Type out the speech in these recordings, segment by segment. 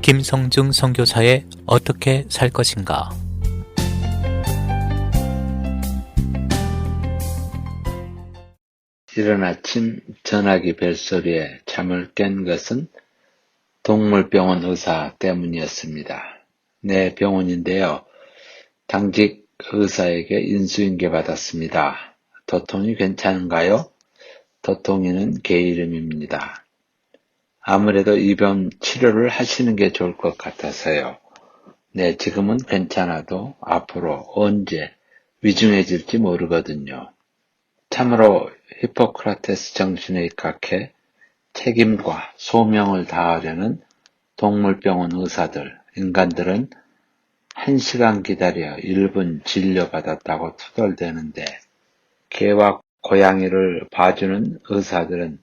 김성중 선교사의 어떻게 살 것인가? 이른 아침 전화기 벨소리에 잠을 깬 것은 동물병원 의사 때문이었습니다. 네, 병원인데요. 당직 의사에게 인수인계 받았습니다. 도통이 괜찮은가요? 도통이는 개 이름입니다. 아무래도 입원 치료를 하시는 게 좋을 것 같아서요. 네, 지금은 괜찮아도 앞으로 언제 위중해질지 모르거든요. 참으로 히포크라테스 정신에 입각해 책임과 소명을 다하려는 동물병원 의사들, 인간들은 1시간 기다려 1분 진료받았다고 투덜대는데 개와 고양이를 봐주는 의사들은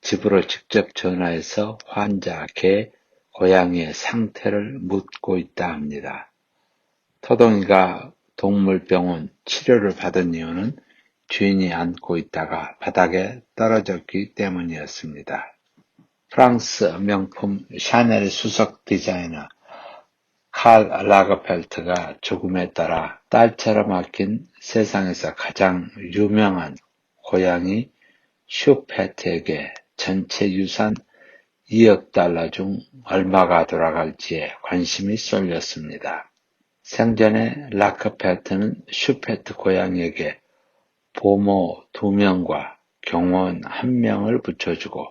집으로 직접 전화해서 환자, 개, 고양이의 상태를 묻고 있다 합니다. 토동이가 동물병원 치료를 받은 이유는 주인이 안고 있다가 바닥에 떨어졌기 때문이었습니다. 프랑스 명품 샤넬 수석 디자이너 칼 라거펠트가 죽음에 따라 딸처럼 아낀 세상에서 가장 유명한 고양이 슈페트에게 전체 유산 2억 달러 중 얼마가 돌아갈지에 관심이 쏠렸습니다. 생전에 라커펠트는 슈페트 고양이에게 보모 2명과 경호원 1명을 붙여주고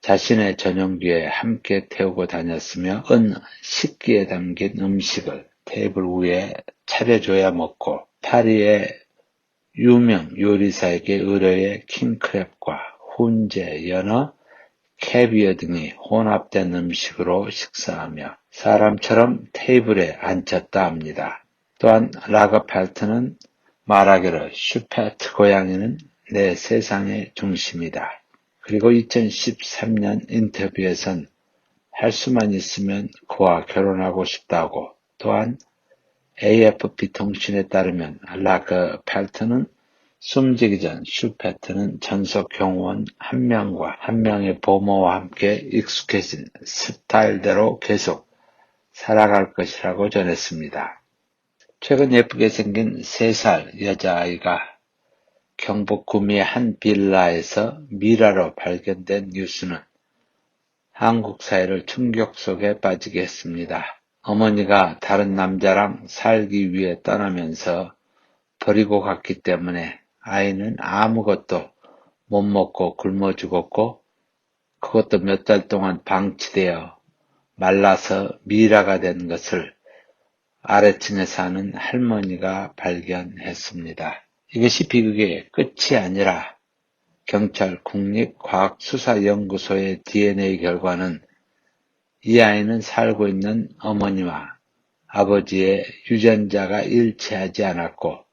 자신의 전용기에 함께 태우고 다녔으며 은 식기에 담긴 음식을 테이블 위에 차려줘야 먹고 파리의 유명 요리사에게 의뢰해 킹크랩과 훈제, 연어, 캐비어 등이 혼합된 음식으로 식사하며 사람처럼 테이블에 앉혔다 합니다. 또한 라거펠트는 말하기를 슈페트 고양이는 내 세상의 중심이다. 그리고 2013년 인터뷰에선 할 수만 있으면 그와 결혼하고 싶다고 또한 AFP 통신에 따르면 라거펠트는 숨지기 전 슈페트는 전속 경호원 1명과 1명의 보모와 함께 익숙해진 스타일대로 계속 살아갈 것이라고 전했습니다. 최근 예쁘게 생긴 3살 여자아이가 경북 구미의 한 빌라에서 미라로 발견된 뉴스는 한국 사회를 충격 속에 빠지게 했습니다. 어머니가 다른 남자랑 살기 위해 떠나면서 버리고 갔기 때문에 아이는 아무것도 못 먹고 굶어 죽었고 그것도 몇 달 동안 방치되어 말라서 미라가 된 것을 아래층에 사는 할머니가 발견했습니다. 이것이 비극의 끝이 아니라 경찰 국립과학수사연구소의 DNA 결과는 이 아이는 살고 있는 어머니와 아버지의 유전자가 일치하지 않았고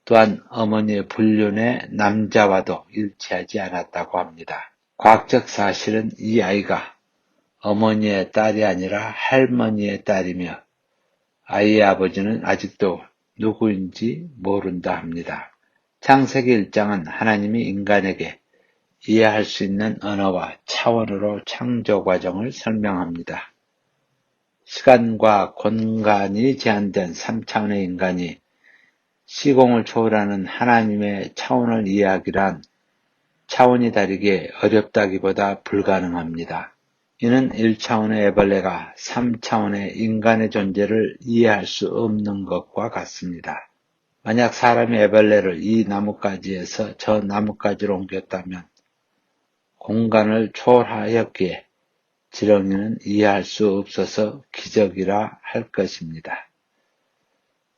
또한 어머니의 불륜의 남자와도 일치하지 않았다고 합니다. 과학적 사실은 이 아이가 어머니의 딸이 아니라 할머니의 딸이며 아이의 아버지는 아직도 누구인지 모른다 합니다. 창세기 1장은 하나님이 인간에게 이해할 수 있는 언어와 차원으로 창조 과정을 설명합니다. 시간과 공간이 제한된 3차원의 인간이 시공을 초월하는 하나님의 차원을 이해하기란 차원이 다르게 어렵다기보다 불가능합니다. 이는 1차원의 애벌레가 3차원의 인간의 존재를 이해할 수 없는 것과 같습니다. 만약 사람이 애벌레를 이 나뭇가지에서 저 나뭇가지로 옮겼다면 공간을 초월하였기에 지렁이는 이해할 수 없어서 기적이라 할 것입니다.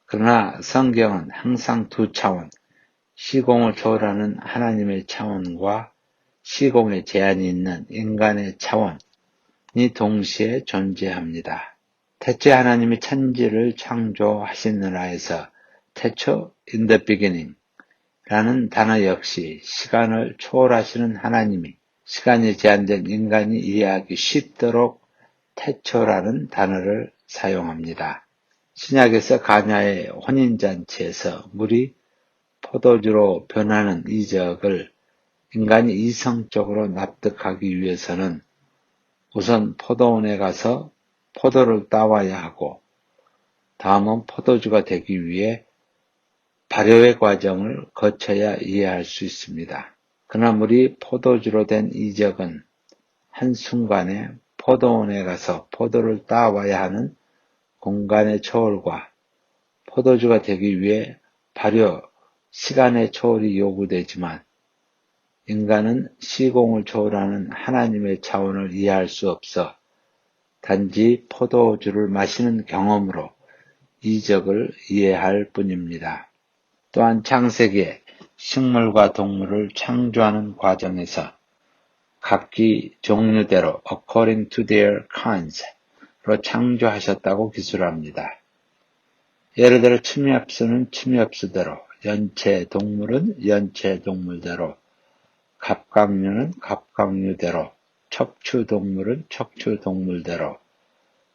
그러나 성경은 항상 2차원, 시공을 초월하는 하나님의 차원과 시공에 제한이 있는 인간의 차원이 동시에 존재합니다. 태초에 하나님이 천지를 창조하시느라 해서 태초 in the beginning 라는 단어 역시 시간을 초월하시는 하나님이 시간이 제한된 인간이 이해하기 쉽도록 태초라는 단어를 사용합니다. 신약에서 가냐의 혼인잔치에서 물이 포도주로 변하는 이적을 인간이 이성적으로 납득하기 위해서는 우선 포도원에 가서 포도를 따와야 하고, 다음은 포도주가 되기 위해 발효의 과정을 거쳐야 이해할 수 있습니다. 그러나 물이 포도주로 된 이적은 한순간에 포도원에 가서 포도를 따와야 하는 공간의 초월과 포도주가 되기 위해 발효, 시간의 초월이 요구되지만 인간은 시공을 초월하는 하나님의 차원을 이해할 수 없어 단지 포도주를 마시는 경험으로 이적을 이해할 뿐입니다. 또한 창세기에 식물과 동물을 창조하는 과정에서 각기 종류대로 according to their kinds로 창조하셨다고 기술합니다. 예를 들어 침엽수는 침엽수대로, 연체 동물은 연체 동물대로, 갑각류는 갑각류대로, 척추 동물은 척추 동물대로.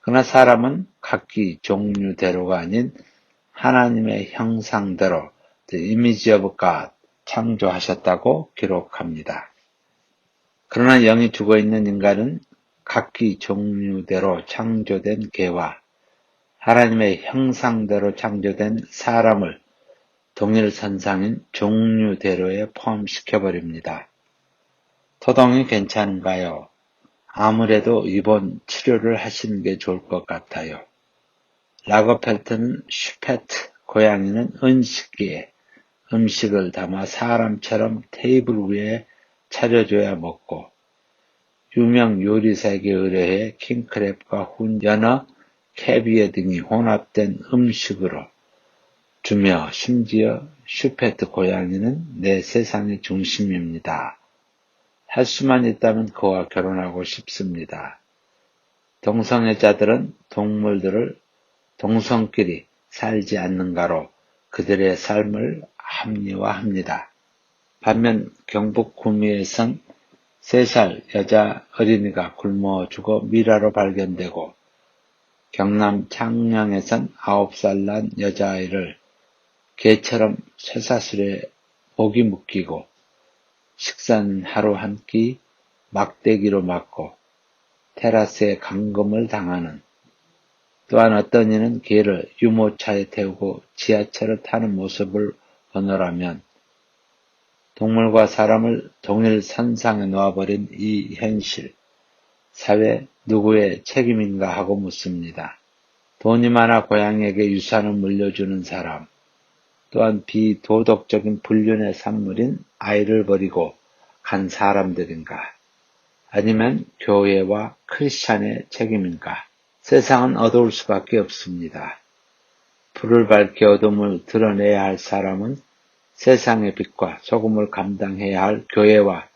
그러나 사람은 각기 종류대로가 아닌 하나님의 형상대로 the image of God 창조하셨다고 기록합니다. 그러나 영이 죽어있는 인간은 각기 종류대로 창조된 개와 하나님의 형상대로 창조된 사람을 동일선상인 종류대로에 포함시켜버립니다. 토동이 괜찮은가요? 아무래도 입원 치료를 하시는 게 좋을 것 같아요. 라거펠트는 슈페트, 고양이는 은식기에 음식을 담아 사람처럼 테이블 위에 차려줘야 먹고, 유명 요리사에게 의뢰해 킹크랩과 연어, 캐비어 등이 혼합된 음식으로 주며 심지어 슈페트 고양이는 내 세상의 중심입니다. 할 수만 있다면 그와 결혼하고 싶습니다. 동성애자들은 동물들을 동성끼리 살지 않는가로 그들의 삶을 합리화합니다. 반면 경북 구미에선 3살 여자 어린이가 굶어 죽어 미라로 발견되고, 경남 창녕에선 9살 난 여자아이를 개처럼 쇠사슬에 목이 묶이고 식사는 하루 한 끼 막대기로 맞고 테라스에 감금을 당하는, 또한 어떤 이는 개를 유모차에 태우고 지하철을 타는 모습을 보노라면 동물과 사람을 동일 선상에 놓아버린 이 현실, 사회 누구의 책임인가 하고 묻습니다. 돈이 많아 고양이에게 유산을 물려주는 사람, 또한 비도덕적인 불륜의 산물인 아이를 버리고 간 사람들인가? 아니면 교회와 크리스찬의 책임인가? 세상은 어두울 수밖에 없습니다. 불을 밝히 어둠을 드러내야 할 사람은 세상의 빛과 소금을 감당해야 할 교회와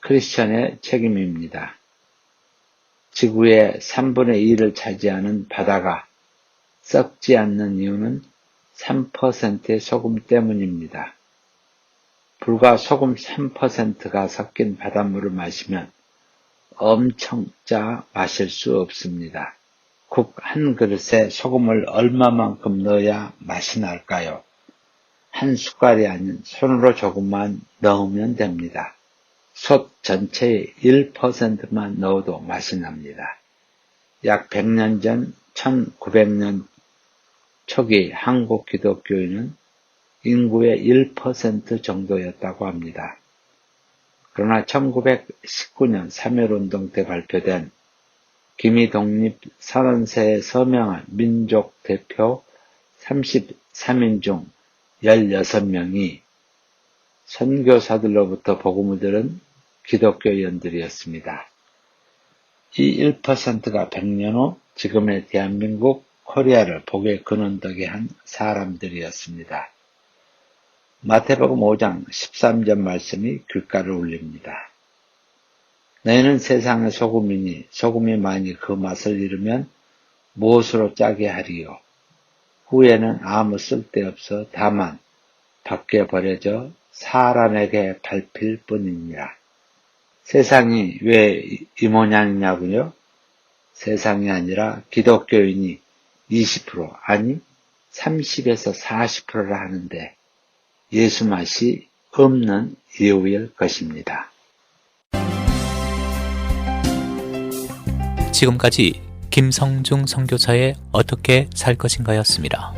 크리스천의 책임입니다. 지구의 3분의 2를 차지하는 바다가 썩지 않는 이유는 3%의 소금 때문입니다. 불과 소금 3%가 섞인 바닷물을 마시면 엄청 짜 마실 수 없습니다. 국 한 그릇에 소금을 얼마만큼 넣어야 맛이 날까요? 한 숟갈이 아닌 손으로 조금만 넣으면 됩니다. 솥 전체의 1%만 넣어도 맛이 납니다. 약 100년 전 1900년 초기 한국 기독교인은 인구의 1% 정도였다고 합니다. 그러나 1919년 3.1운동 때 발표된 기미 독립 선언서에 서명한 민족 대표 33인 중 16명이 선교사들로부터 복음을 들은 기독교인들이었습니다. 이 1%가 100년 후 지금의 대한민국, 코리아를 복의 근원되게 한 사람들이었습니다. 마태복음 5장 13절 말씀이 귓가를 울립니다. 너희는 세상의 소금이니 소금이 만일 그 맛을 잃으면 무엇으로 짜게 하리요? 후에는 아무 쓸데없어 다만 밖에 버려져 사람에게 밟힐 뿐이니라. 세상이 왜 이 모양이냐고요? 세상이 아니라 기독교인이 20% 아니 30에서 40%라 하는데 예수 맛이 없는 이유일 것입니다. 지금까지 김성중 선교사의 어떻게 살 것인가였습니다.